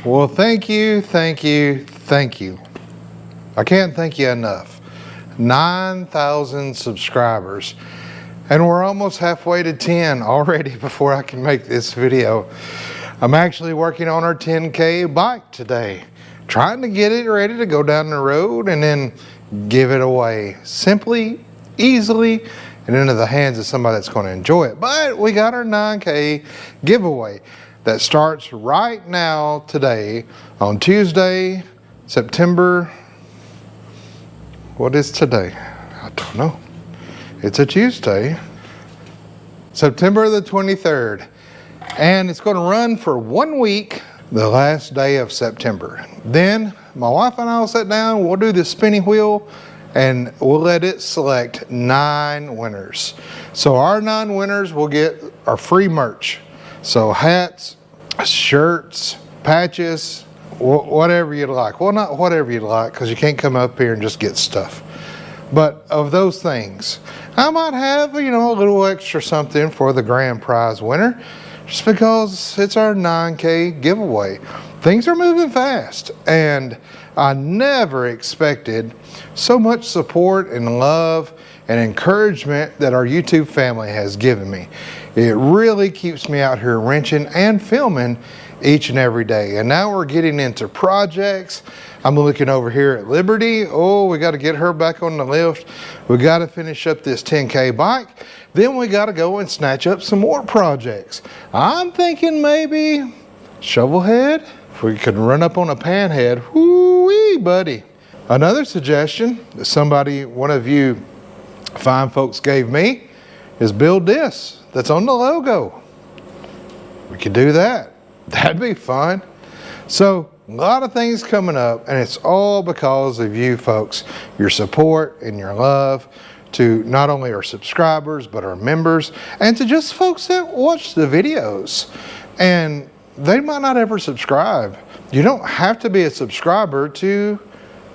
Well, thank you. I can't thank you enough. 9,000 subscribers. And we're almost halfway to 10 already before I can make this video. I'm actually working on our 10K bike today, trying to get it ready to go down the road and then give it away simply, easily, and into the hands of somebody that's going to enjoy it. But we got our 9K giveaway that starts right now today on Tuesday, September, what is today? I don't know. It's a Tuesday, September the 23rd. And it's going to run for 1 week, the last day of September. Then my wife and I will sit down, we'll do the spinning wheel, and we'll let it select 9 winners. So our 9 winners will get our free merch. So hats, shirts, patches, whatever you'd like. Well, not whatever you'd like, because you can't come up here and just get stuff. But of those things, I might have, a little extra something for the grand prize winner, just because it's our 9K giveaway. Things are moving fast, and I never expected so much support and love and encouragement that our YouTube family has given me. It really keeps me out here wrenching and filming each and every day. And now we're getting into projects. I'm looking over here at Liberty. Oh, we got to get her back on the lift. We got to finish up this 10K bike. Then we got to go and snatch up some more projects. I'm thinking maybe shovel head. If we could run up on a pan head, whoo-wee, buddy. Another suggestion that one of you fine folks gave me is build this that's on the logo. We could do that. That'd be fun. So a lot of things coming up, and it's all because of you folks, your support and your love to not only our subscribers, but our members, and to just folks that watch the videos. And they might not ever subscribe. You don't have to be a subscriber to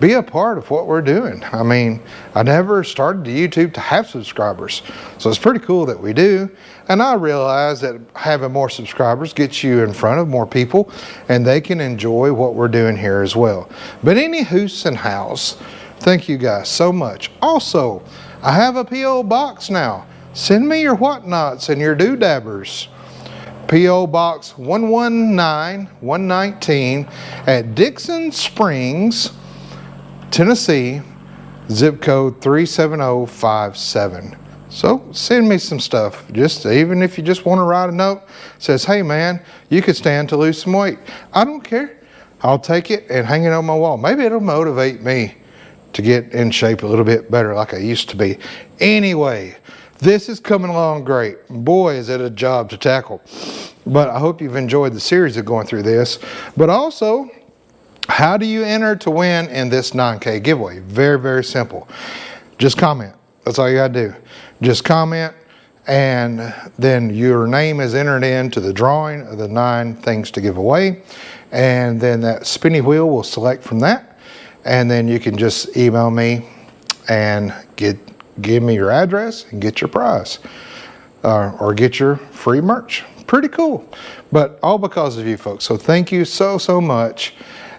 be a part of what we're doing. I mean, I never started the YouTube to have subscribers. So it's pretty cool that we do. And I realize that having more subscribers gets you in front of more people and they can enjoy what we're doing here as well. But any hoose and house, thank you guys so much. Also, I have a P.O. box now. Send me your whatnots and your doodabbers. P.O. Box 119119 at Dixon Springs, Tennessee, zip code 37057. So send me some stuff. Even if you just want to write a note, says, hey man, you could stand to lose some weight. I don't care. I'll take it and hang it on my wall. Maybe it'll motivate me to get in shape a little bit better like I used to be. Anyway, this is coming along great. Boy, is it a job to tackle. But I hope you've enjoyed the series of going through this. But also, how do you enter to win in this 9K giveaway? Very, very simple. Just comment. That's all you gotta do. Just comment, and then your name is entered into the drawing of the 9 things to give away. And then that spinny wheel will select from that. And then you can just email me and give me your address and get your prize. Or get your free merch. Pretty cool. But all because of you folks. So thank you so much.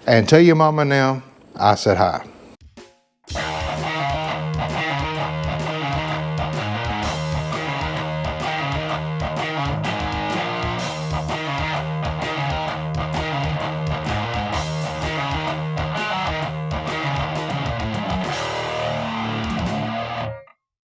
And tell your mama now, I said hi.